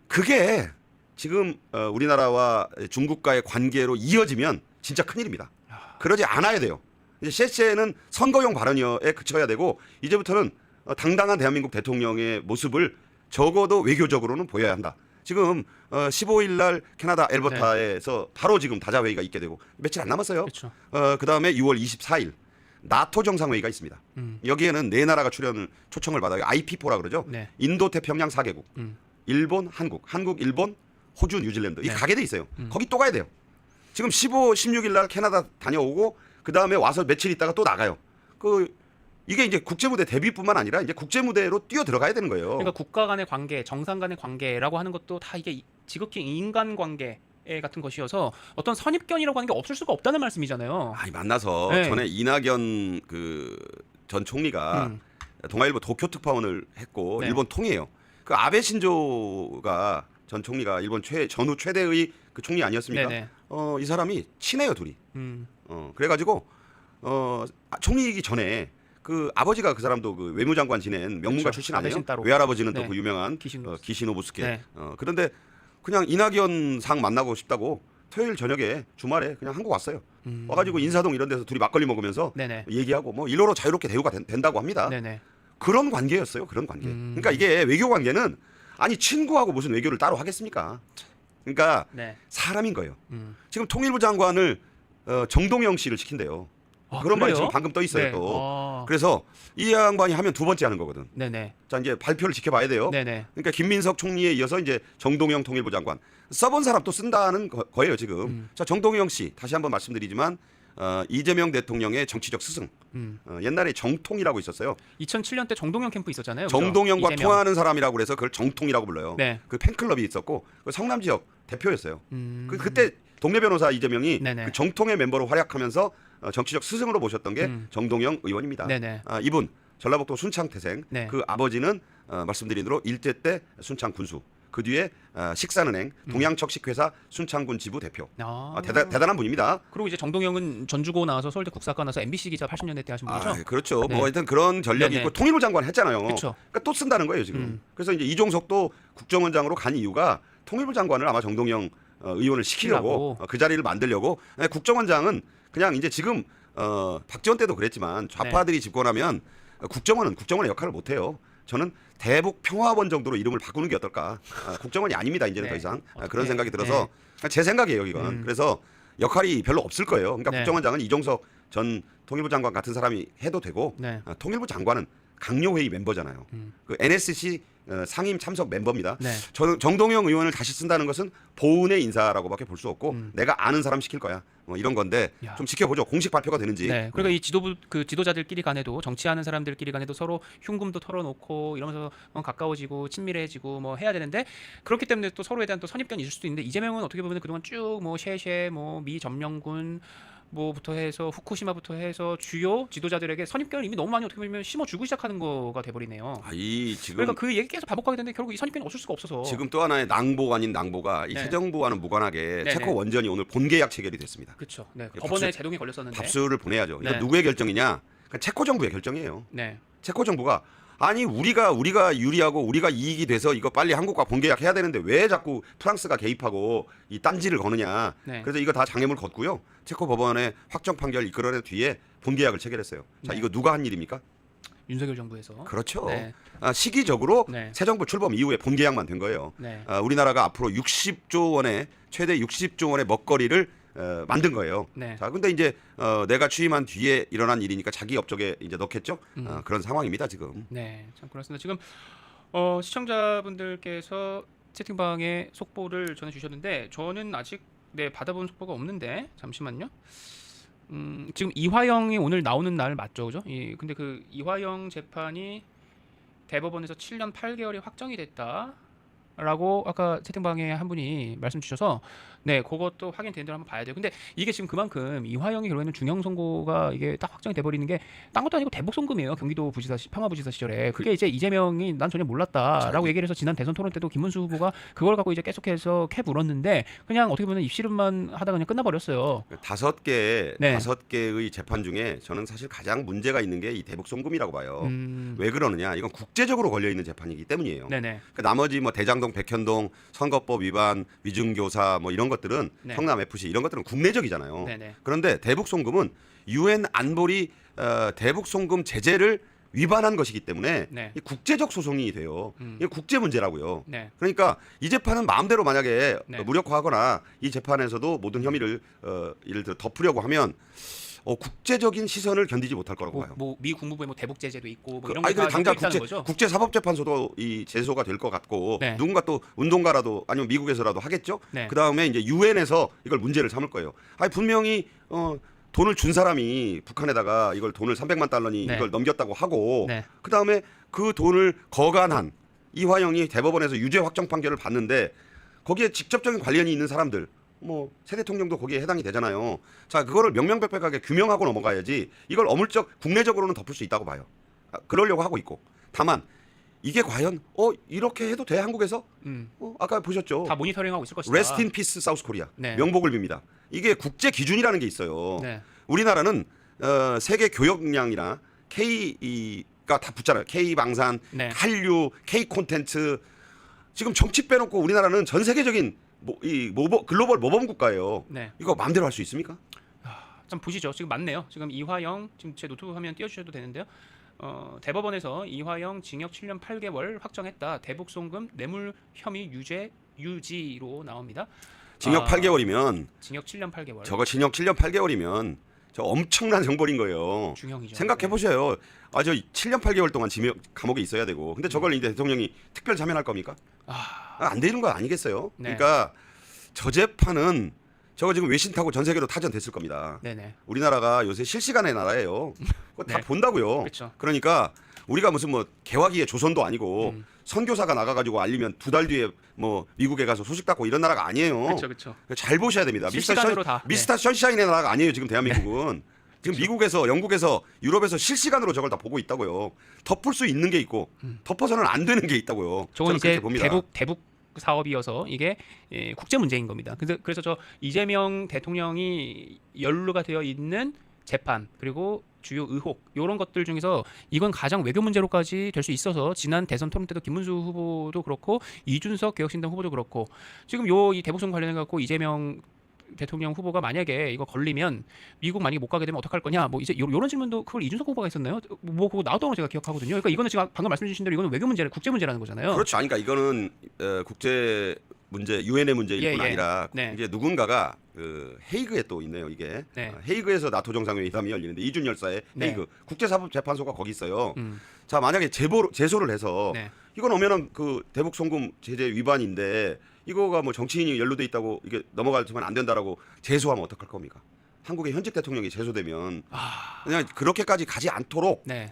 B: 그게 지금 우리나라와 중국과의 관계로 이어지면 진짜 큰일입니다. 그러지 않아야 돼요. 이제 셰셰는 선거용 발언에 그쳐야 되고 이제부터는 당당한 대한민국 대통령의 모습을 적어도 외교적으로는 보여야 한다. 지금 15일 날 캐나다 엘버타에서 바로 지금 다자회의가 있게 되고 며칠 안 남았어요.
A: 그렇죠.
B: 그다음에 6월 24일 나토 정상회의가 있습니다. 여기에는 네 나라가 초청을 받아요. IP4라 그러죠.
A: 네.
B: 인도 태평양 4개국. 일본, 한국, 일본, 호주, 뉴질랜드. 이
A: 네.
B: 가게 돼 있어요. 거기 또 가야 돼요. 지금 15, 16일 날 캐나다 다녀오고 그다음에 와서 며칠 있다가 또 나가요. 이게 이제 국제무대 데뷔뿐만 아니라 이제 국제무대로 뛰어 들어가야 되는 거예요.
A: 그러니까 국가 간의 관계, 정상 간의 관계라고 하는 것도 다 이게 지극히 인간 관계 같은 것이어서 어떤 선입견이라고 하는 게 없을 수가 없다는 말씀이잖아요.
B: 만나서
A: 네.
B: 전에 이낙연 전 총리가 동아일보 도쿄 특파원을 했고
A: 네.
B: 일본 통이에요. 그 아베 신조가 전 총리가 일본 전후 최대의 그 총리 아니었습니까?
A: 네네.
B: 이 사람이 친해요 둘이.
A: 음.
B: 그래가지고 총리이기 전에 그 아버지가 그 사람도 그 외무장관 지낸 명문가
A: 그렇죠.
B: 출신 아니에요?
A: 아베 신타로.
B: 외할아버지는
A: 네.
B: 또 그 유명한
A: 기시노부스케.
B: 기시노부스케.
A: 네.
B: 그런데 그냥 이낙연 상 만나고 싶다고 토요일 저녁에 주말에 그냥 한국 왔어요. 와가지고 인사동 이런 데서 둘이 막걸리 먹으면서
A: 네네.
B: 얘기하고 뭐 일로로 자유롭게 대우가 된다고 합니다.
A: 네네.
B: 그런 관계였어요. 그런 관계. 그러니까 이게 외교 관계는 아니 친구하고 무슨 외교를 따로 하겠습니까? 그러니까
A: 네.
B: 사람인 거예요.
A: 음.
B: 지금 통일부 장관을 정동영 씨를 시킨대요.
A: 아,
B: 그런 말이
A: 그래요?
B: 지금 방금 떠 있어요
A: 네.
B: 또. 그래서 이 양반이 하면 두 번째 하는 거거든.
A: 네네.
B: 자 이제 발표를 지켜봐야 돼요.
A: 네네.
B: 그러니까 김민석 총리에 이어서 이제 정동영 통일부 장관 써본 사람 또 쓴다는 거예요 지금. 자 정동영 씨 다시 한번 말씀드리지만 이재명 대통령의 정치적 스승. 옛날에 정통이라고 있었어요.
A: 2007년 때 정동영 캠프 있었잖아요. 그죠?
B: 정동영과
A: 이재명.
B: 통하는 사람이라고 그래서 그걸 정통이라고 불러요.
A: 네.
B: 그 팬클럽이 있었고 그 성남 지역 대표였어요.
A: 음.
B: 그때 동네 변호사 이재명이
A: 네네.
B: 그 정통의 멤버로 활약하면서 정치적 스승으로 모셨던 게 정동영 의원입니다.
A: 네네.
B: 이분 전라북도 순창 태생.
A: 네.
B: 그 아버지는 말씀드린 대로 일제 때 순창 군수. 그 뒤에 식산은행 동양척식회사 순창군 지부 대표. 대단한 분입니다.
A: 그리고 이제 정동영은 전주고 나와서 서울대 국사과 나서 MBC 기자 80년대 때 하신 분이죠.
B: 그렇죠.
A: 네.
B: 뭐 하여튼 그런 전력이
A: 네네.
B: 있고 통일부 장관 했잖아요.
A: 그쵸.
B: 그러니까 또 쓴다는 거예요 지금. 그래서 이제 이종석도 국정원장으로 간 이유가 통일부 장관을 아마 정동영 의원을 시키려고 그 자리를 만들려고. 국정원장은 그냥 이제 지금 박지원 때도 그랬지만 좌파들이 집권하면 국정원의 역할을 못 해요. 저는 대북 평화원 정도로 이름을 바꾸는 게 어떨까. 국정원이 아닙니다 이제는
A: 네.
B: 더 이상.
A: 어떻게,
B: 그런 생각이 들어서 제 생각이에요 이건. 그래서 역할이 별로 없을 거예요. 그러니까
A: 네.
B: 국정원장은 이종석 전 통일부 장관 같은 사람이 해도 되고
A: 네.
B: 통일부 장관은 강요회의 멤버잖아요. 그 NSC 상임 참석 멤버입니다.
A: 네.
B: 정동영 의원을 다시 쓴다는 것은 보은의 인사라고밖에 볼 수 없고 내가 아는 사람 시킬 거야. 뭐 이런 건데
A: 야.
B: 좀 지켜보죠. 공식 발표가 되는지.
A: 네. 그러니까 이 지도자들끼리 간에도 정치하는 사람들끼리 간에도 서로 흉금도 털어놓고 이러면서 가까워지고 친밀해지고 뭐 해야 되는데 그렇기 때문에 또 서로에 대한 또 선입견이 있을 수도 있는데 이재명은 어떻게 보면 그동안 쭉 뭐 셰셰 미 점령군 뭐부터 해서 후쿠시마부터 해서 주요 지도자들에게 선입견을 이미 너무 많이 어떻게 보면 심어주고 시작하는 거가 돼버리네요.
B: 지금
A: 그러니까 그 얘기 계속 반복하게 되는데 결국 이 선입견이 없을 수가 없어서
B: 지금 또 하나의 낭보가 아닌 낭보가 이
A: 네.
B: 새 정부와는 무관하게
A: 네네.
B: 체코 원전이 오늘 본계약 체결이 됐습니다.
A: 그렇죠. 네.
B: 박수-
A: 법원에 제동이 걸렸었는데.
B: 답수를 보내야죠. 이건
A: 네.
B: 누구의 결정이냐? 그러니까 체코 정부의 결정이에요.
A: 네.
B: 체코 정부가 아니 우리가 유리하고 우리가 이익이 돼서 이거 빨리 한국과 본계약 해야 되는데 왜 자꾸 프랑스가 개입하고 이 딴지를 거느냐.
A: 네.
B: 그래서 이거 다 장애물 걷고요. 체코 법원의 확정 판결 이끌어낸 뒤에 본계약을 체결했어요. 자
A: 네.
B: 이거 누가 한 일입니까?
A: 윤석열 정부에서.
B: 그렇죠.
A: 네.
B: 시기적으로
A: 네.
B: 새 정부 출범 이후에 본계약만 된 거예요.
A: 네.
B: 우리나라가 앞으로 60조 원의 최대 60조 원의 먹거리를 만든 거예요.
A: 네.
B: 자, 근데 이제 내가 취임한 뒤에 일어난 일이니까 자기 업적에 이제 넣겠죠. 그런 상황입니다 지금.
A: 네, 참 그렇습니다. 지금 시청자분들께서 채팅방에 속보를 전해주셨는데 저는 아직 받아본 속보가 없는데 잠시만요. 지금 이화영이 오늘 나오는 날 맞죠, 그죠? 근데 그 이화영 재판이 대법원에서 7년 8개월이 확정이 됐다라고 아까 채팅방에 한 분이 말씀 주셔서 네, 그것도 확인된 대로 한번 봐야 돼요. 근데 이게 지금 그만큼 이화영이 결국에는 중형 선고가 이게 딱 확정이 돼버리는 게 딴 것도 아니고 대북 송금이에요. 경기도 평화부지사 시절에 그게 이제 이재명이 난 전혀 몰랐다라고 얘기를 해서 지난 대선 토론 때도 김문수 후보가 그걸 갖고 이제 계속해서 캐 물었는데 그냥 어떻게 보면 입씨름만 하다가 그냥 끝나버렸어요.
B: 5개의 재판 중에 저는 사실 가장 문제가 있는 게 이 대북 송금이라고 봐요. 왜 그러느냐? 이건 국제적으로 걸려 있는 재판이기 때문이에요.
A: 네네.
B: 그러니까 나머지 뭐 대장동, 백현동, 선거법 위반, 위증교사 뭐 이런 것들은
A: 네.
B: 성남 FC 이런 것들은 국내적이잖아요.
A: 네네.
B: 그런데 대북 송금은 유엔 안보리 대북 송금 제재를 위반한 것이기 때문에
A: 네.
B: 이 국제적 소송이 돼요. 이게 국제 문제라고요.
A: 네.
B: 그러니까 이 재판은 마음대로 만약에
A: 네.
B: 무력화하거나 이 재판에서도 모든 혐의를 예를 들어 덮으려고 하면 국제적인 시선을 견디지 못할 거라고 봐요.
A: 미 국무부의 대북 제재도 있고 뭐 이런
B: 근데
A: 거
B: 당장
A: 있다는 거죠.
B: 국제사법재판소도 이 제소가 될 것 같고
A: 네.
B: 누군가 또 운동가라도 아니면 미국에서라도 하겠죠.
A: 네.
B: 그 다음에 이제 유엔에서 이걸 문제를 삼을 거예요. 분명히 돈을 준 사람이 북한에다가 이걸 돈을 300만 달러니
A: 네.
B: 이걸 넘겼다고 하고
A: 네.
B: 그 다음에 그 돈을 거간한 이화영이 대법원에서 유죄 확정 판결을 받는데 거기에 직접적인 관련이 있는 사람들. 뭐 새 대통령도 거기에 해당이 되잖아요. 자, 그거를 명명백백하게 규명하고 넘어가야지 이걸 어물쩍 국내적으로는 덮을 수 있다고 봐요. 그러려고 하고 있고. 다만 이게 과연 이렇게 해도 돼 한국에서? 아까 보셨죠?
A: 다 모니터링하고 있을 것이다.
B: 레스트 인 피스 사우스 코리아.
A: 네.
B: 명복을 빕니다. 이게 국제 기준이라는 게 있어요.
A: 네.
B: 우리나라는 세계 교역량이나 K가 다 붙잖아요. K 방산,
A: 네.
B: 한류, K 콘텐츠. 지금 정치 빼놓고 우리나라는 전 세계적인 글로벌 모범 국가예요.
A: 네.
B: 이거 마음대로 할 수 있습니까?
A: 좀 보시죠. 지금 맞네요. 지금 이화영 지금 제 노트 화면 띄워주셔도 되는데요. 대법원에서 이화영 징역 7년 8개월 확정했다. 대북 송금 뇌물 혐의 유지로 나옵니다.
B: 징역 8개월이면
A: 징역 7년 8개월.
B: 저거 징역 7년 8개월이면 저 엄청난 형벌인 거예요.
A: 중형이죠.
B: 생각해 보세요. 저 7년 8개월 동안 감옥에 있어야 되고. 근데 저걸 이제 대통령이 특별 자면할 겁니까? 안 되는 거 아니겠어요?
A: 네.
B: 그러니까 저 재판은 저거 지금 외신 타고 전 세계로 타전됐을 겁니다.
A: 네네.
B: 우리나라가 요새 실시간의 나라예요. 그거 다
A: 네.
B: 본다고요.
A: 그렇죠.
B: 그러니까 우리가 무슨 뭐 개화기의 조선도 아니고 선교사가 나가가지고 알리면 2달 뒤에 뭐 미국에 가서 소식 받고 이런 나라가 아니에요.
A: 그렇죠.
B: 잘 보셔야 됩니다.
A: 실시간으로 다.
B: 미스터 션샤인의 나라가 아니에요. 지금 대한민국은. 지금 미국에서, 영국에서, 유럽에서 실시간으로 저걸 다 보고 있다고요. 덮을 수 있는 게 있고 덮어서는 안 되는 게 있다고요.
A: 저건
B: 저는
A: 이제
B: 그렇게 봅니다.
A: 대북 사업이어서 이게 국제 문제인 겁니다. 그래서 저 이재명 대통령이 연루가 되어 있는 재판 그리고 주요 의혹 이런 것들 중에서 이건 가장 외교 문제로까지 될 수 있어서 지난 대선 토론 때도 김문수 후보도 그렇고 이준석 개혁신당 후보도 그렇고 지금 이 대북송 관련해 갖고 이재명 대통령 후보가 만약에 이거 걸리면 미국 만약에 못 가게 되면 어떡할 거냐 뭐 이제 요런 질문도 그걸 이준석 후보가 했었나요? 뭐 그거 나왔던 걸 제가 기억하거든요. 그러니까 이거는 지금 방금 말씀 주신 대로 이거는 외교 문제, 국제 문제라는 거잖아요.
B: 그렇죠. 아니, 그러니까 이거는 국제 문제, 유엔의 문제일 뿐 아니라
A: 네.
B: 이제 누군가가 헤이그에 또 있네요. 이게
A: 네.
B: 헤이그에서 나토 정상회담이 열리는데 이준 열사의
A: 네.
B: 헤이그 국제사법재판소가 거기 있어요. 자, 만약에 제소를 해서
A: 네.
B: 이건 오면은 그 대북 송금 제재 위반인데 이거가 뭐 정치인이 연루돼 있다고 이게 넘어가면 안 된다라고 제소하면 어떡할 겁니까? 한국의 현직 대통령이 제소되면 그냥 그렇게까지 가지 않도록
A: 네.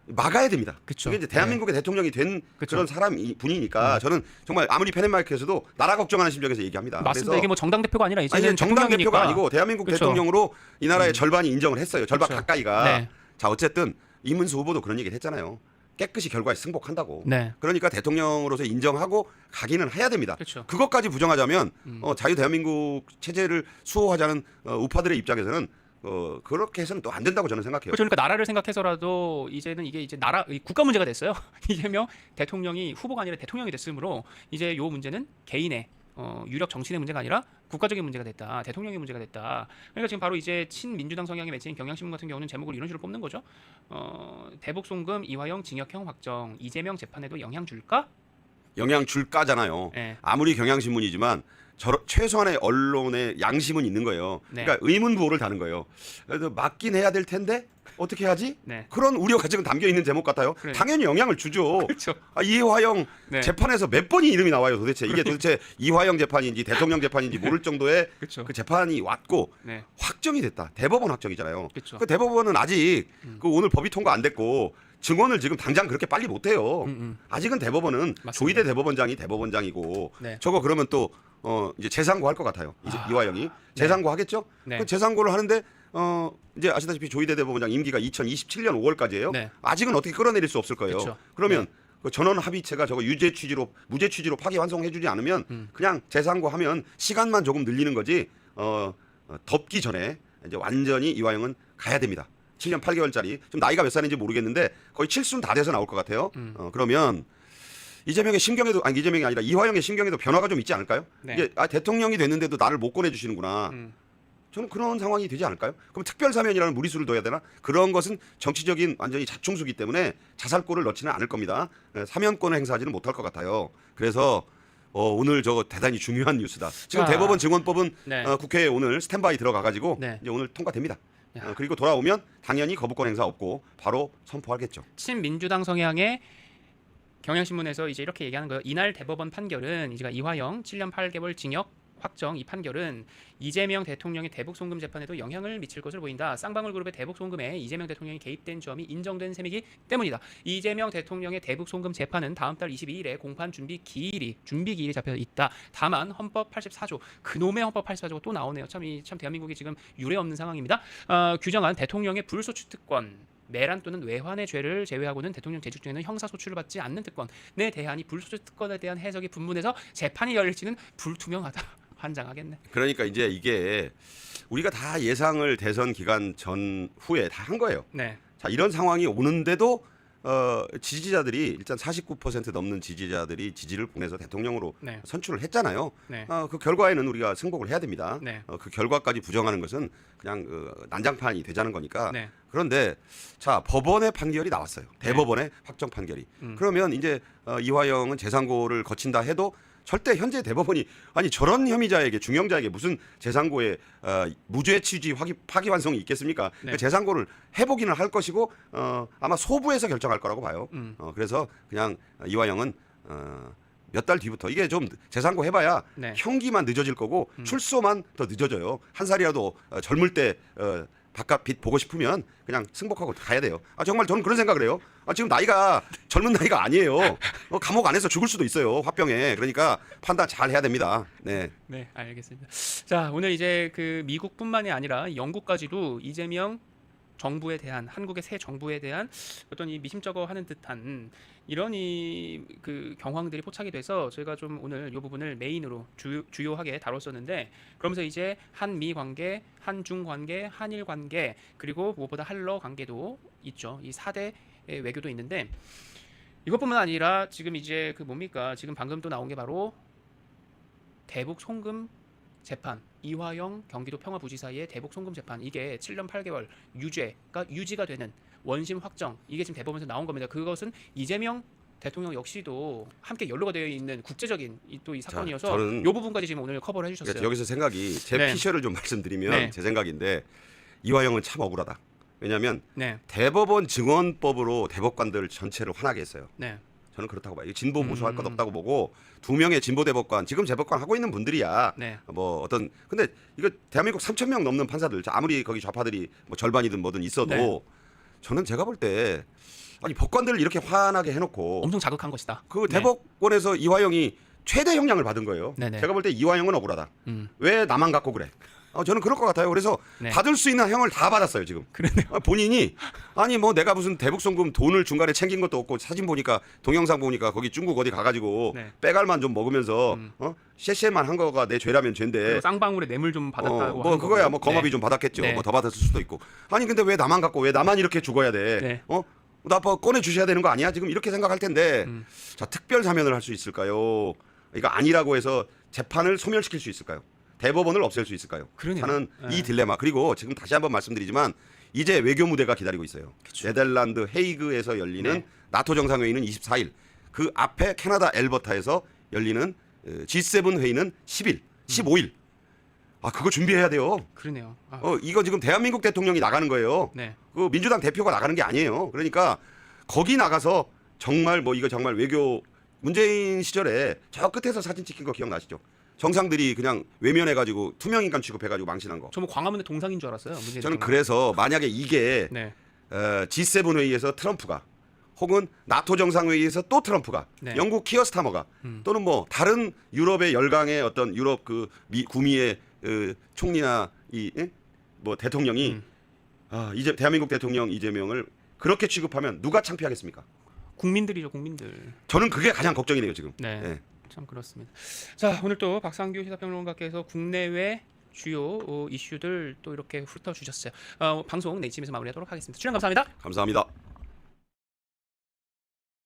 B: 막아야 됩니다.
A: 그쵸.
B: 이게 이제 대한민국의 대통령이 된
A: 그쵸.
B: 그런 분이니까 저는 정말 아무리 페넨마이크에서도 나라 걱정하는 심정에서 얘기합니다.
A: 맞습니다.
B: 그래서
A: 이게 뭐 정당 대표가 아니라 이제는
B: 아니, 정당
A: 대통령이니까.
B: 대표가 아니고 대한민국
A: 그쵸.
B: 대통령으로 이 나라의 절반이 인정을 했어요. 절반
A: 그쵸.
B: 가까이가.
A: 네.
B: 자, 어쨌든 이문수 후보도 그런 얘기를 했잖아요. 깨끗이 결과에 승복한다고.
A: 네.
B: 그러니까 대통령으로서 인정하고 가기는 해야 됩니다.
A: 그쵸.
B: 그것까지 부정하자면 자유 대한민국 체제를 수호하자는 우파들의 입장에서는 그렇게 해서는 또 안 된다고 저는 생각해요.
A: 그렇죠. 그러니까 나라를 생각해서라도 이제는 이게 이제 국가 문제가 됐어요. 이재명 대통령이 후보가 아니라 대통령이 됐으므로 이제 요 문제는 개인의 유력 정치인의 문제가 아니라 국가적인 문제가 됐다. 대통령의 문제가 됐다. 그러니까 지금 바로 이제 친민주당 성향의 매체인 경향신문 같은 경우는 제목을 이런 식으로 뽑는 거죠. 대북 송금 이화영 징역형 확정. 이재명 재판에도 영향 줄까?
B: 영향 줄까잖아요.
A: 네.
B: 아무리 경향신문이지만 최소한의 언론의 양심은 있는 거예요.
A: 네.
B: 그러니까 의문부호를 다는 거예요. 그래서 맞긴 해야 될 텐데 어떻게 하지?
A: 네.
B: 그런 우려가 지금 담겨 있는 제목 같아요.
A: 그래.
B: 당연히 영향을 주죠.
A: 그렇죠.
B: 이화영
A: 네.
B: 재판에서 몇 번이 이름이 나와요 도대체. 이게 도대체 이화영 재판인지 대통령 재판인지 모를 정도의
A: 그렇죠.
B: 그 재판이 왔고
A: 네.
B: 확정이 됐다. 대법원 확정이잖아요.
A: 그쵸.
B: 그 대법원은 아직 그 오늘 법이 통과 안 됐고 증언을 지금 당장 그렇게 빨리 못 해요. 아직은 대법원은
A: 맞습니다.
B: 조희대 대법원장이 대법원장이고
A: 네.
B: 저거 그러면 또 이제 재상고 할 것 같아요. 이화영이 재상고 하겠죠?
A: 네.
B: 그 재상고를 하는데 이제 아시다시피 조희대 대법원장 임기가 2027년 5월까지예요.
A: 네.
B: 아직은 어떻게 끌어내릴 수 없을 거예요.
A: 그쵸.
B: 그러면 그 전원 합의체가 저거 무죄 취지로 파기 환송해주지 않으면 그냥 재상고하면 시간만 조금 늘리는 거지. 덮기 전에 이제 완전히 이화영은 가야 됩니다. 7년 8개월짜리. 지금 나이가 몇 살인지 모르겠는데 거의 7순 다 돼서 나올 것 같아요. 그러면 이재명의 심경에도 이재명이 아니라 이화영의 심경에도 변화가 좀 있지 않을까요?
A: 네.
B: 이게 대통령이 됐는데도 나를 못 꺼내주시는구나. 저는 그런 상황이 되지 않을까요? 그럼 특별사면이라는 무리수를 둬야 되나? 그런 것은 정치적인 완전히 자충수기 때문에 자살골을 넣지는 않을 겁니다. 사면권을 행사하지는 못할 것 같아요. 그래서 오늘 저거 대단히 중요한 뉴스다. 지금 대법원 증언법은
A: 네.
B: 국회에 오늘 스탠바이 들어가가지고
A: 네.
B: 이제 오늘 통과됩니다. 그리고 돌아오면 당연히 거부권 행사 없고 바로 선포하겠죠.
A: 친민주당 성향의 경향신문에서 이제 이렇게 얘기하는 거예요. 이날 대법원 판결은 이제 이화영 7년 8개월 징역 확정 이 판결은 이재명 대통령의 대북 송금 재판에도 영향을 미칠 것으로 보인다. 쌍방울 그룹의 대북 송금에 이재명 대통령이 개입된 점이 인정된 셈이기 때문이다. 이재명 대통령의 대북 송금 재판은 다음 달 22일에 공판 준비 기일이 잡혀 있다. 다만 헌법 84조 그놈의 헌법 84조가 또 나오네요. 참 대한민국이 지금 유례 없는 상황입니다. 규정한 대통령의 불소추 특권 내란 또는 외환의 죄를 제외하고는 대통령 재직 중에는 형사 소출을 받지 않는 특권에 대한 이 불소추 특권에 대한 해석이 분분해서 재판이 열릴지는 불투명하다. 환장하겠네.
B: 그러니까 이제 이게 우리가 다 예상을 대선 기간 전후에 다 한 거예요.
A: 네.
B: 자, 이런 상황이 오는데도 지지자들이 일단 49% 넘는 지지자들이 지지를 보내서 대통령으로
A: 네.
B: 선출을 했잖아요.
A: 네.
B: 그 결과에는 우리가 승복을 해야 됩니다.
A: 네.
B: 그 결과까지 부정하는 것은 그냥 난장판이 되자는 거니까.
A: 네.
B: 그런데 자, 법원의 판결이 나왔어요. 대법원의 확정 판결이. 그러면 이제 이화영은 재상고를 거친다 해도 절대 현재 대법원이 아니 저런 혐의자에게 중형자에게 무슨 재상고에 무죄 취지 파기환송이 있겠습니까?
A: 네.
B: 그 재상고를 해보기는 할 것이고 아마 소부에서 결정할 거라고 봐요. 그래서 그냥 이화영은 몇 달 뒤부터 이게 좀 재상고 해봐야
A: 네.
B: 형기만 늦어질 거고 출소만 더 늦어져요. 한 살이라도 젊을 때 바깥 빛 보고 싶으면 그냥 승복하고 가야 돼요. 정말 저는 그런 생각을 해요. 지금 나이가 젊은 나이가 아니에요. 감옥 안에서 죽을 수도 있어요. 화병에. 그러니까 판단 잘 해야 됩니다. 네.
A: 네, 알겠습니다. 자, 오늘 이제 그 미국뿐만이 아니라 영국까지도 이재명 정부에 대한 한국의 새 정부에 대한 어떤 이 미심쩍어하는 듯한 이런 그 경황들이 포착이 돼서 저희가 좀 오늘 이 부분을 메인으로 주요하게 다뤘었는데 그러면서 이제 한미 관계, 한중 관계, 한일 관계 그리고 무엇보다 한러 관계도 있죠. 이 4대 외교도 있는데 이것뿐만 아니라 지금 이제 그 뭡니까? 지금 방금 또 나온 게 바로 대북 송금 재판 이화영 경기도 평화부지사의 대북 송금 재판 이게 7년 8개월 유죄가 유지가 되는 원심 확정 이게 지금 대법원에서 나온 겁니다. 그것은 이재명 대통령 역시도 함께 연루가 되어 있는 국제적인 또 이 사건이어서
B: 저는
A: 이 부분까지 지금 오늘 커버를 해주셨어요.
B: 그러니까 여기서 생각이 제
A: 네.
B: 피셜을 좀 말씀드리면
A: 네.
B: 제 생각인데 이화영은 참 억울하다. 왜냐하면
A: 네,
B: 대법원 증언법으로 대법관들 전체를 화나게 했어요.
A: 네,
B: 저는 그렇다고 봐요. 진보 보수할 것 없다고 보고 2명의 진보 대법관 지금 재법관 하고 있는 분들이야.
A: 네.
B: 뭐 어떤 근데 이거 대한민국 3,000명 넘는 판사들 아무리 거기 좌파들이 뭐 절반이든 뭐든 있어도
A: 네.
B: 저는 제가 볼 때 아니 법관들을 이렇게 화나게 해놓고
A: 엄청 자극한 것이다.
B: 그
A: 네.
B: 대법원에서 이화영이 최대 형량을 받은 거예요.
A: 네네.
B: 제가 볼 때 이화영은 억울하다. 왜 나만 갖고 그래? 저는 그럴 것 같아요. 그래서
A: 네.
B: 받을 수 있는 형을 다 받았어요 지금.
A: 그러네요.
B: 본인이 아니 뭐 내가 무슨 대북송금 돈을 중간에 챙긴 것도 없고 사진 보니까 동영상 보니까 거기 중국 어디 가가지고
A: 네.
B: 빼갈만 좀 먹으면서 쎄쎄만 한 거가 내 죄라면 죄인데
A: 그리고 쌍방울에 뇌물 좀 받았다고
B: 뭐
A: 한
B: 그거야
A: 거고요.
B: 뭐 거마비
A: 네.
B: 좀 받았겠죠.
A: 네.
B: 뭐 더 받았을 수도 있고. 아니 근데 왜 나만 갖고 왜 나만 이렇게 죽어야 돼?
A: 네.
B: 나 꺼내 주셔야 되는 거 아니야? 지금 이렇게 생각할 텐데 자 특별 사면을 할 수 있을까요? 이거 아니라고 해서 재판을 소멸시킬 수 있을까요? 대법원을 없앨 수 있을까요?
A: 그러네요.
B: 저는
A: 네.
B: 이 딜레마 그리고 지금 다시 한번 말씀드리지만 이제 외교 무대가 기다리고 있어요. 네덜란드 헤이그에서 열리는
A: 네.
B: 나토 정상회의는 24일 그 앞에 캐나다 엘버타에서 열리는 G7 회의는 10일, 15일. 그거 준비해야 돼요.
A: 그러네요.
B: 이거 지금 대한민국 대통령이 나가는 거예요.
A: 네.
B: 그 민주당 대표가 나가는 게 아니에요. 그러니까 거기 나가서 정말 뭐 이거 정말 외교 문재인 시절에 저 끝에서 사진 찍힌 거 기억나시죠? 정상들이 그냥 외면해가지고 투명인간 취급해가지고 망신한 거.
A: 저는 광화문의 동상인 줄 알았어요. 문재인
B: 저는
A: 대통령.
B: 그래서 만약에 이게
A: 네.
B: G7 회의에서 트럼프가 혹은 나토 정상회의에서 또 트럼프가
A: 네.
B: 영국 키어스타머가 또는 뭐 다른 유럽의 열강의 어떤 유럽 그 구미의 총리나 뭐 대통령이 이제 대한민국 대통령 이재명을 그렇게 취급하면 누가 창피하겠습니까?
A: 국민들이죠, 국민들.
B: 저는 그게 가장 걱정이네요 지금.
A: 네.
B: 네.
A: 참 그렇습니다. 자, 오늘 또 박상규 시사평론가께서 국내외 주요 이슈들 또 이렇게 훑어주셨어요. 방송 내집에서 마무리하도록 하겠습니다. 출연 감사합니다.
B: 감사합니다.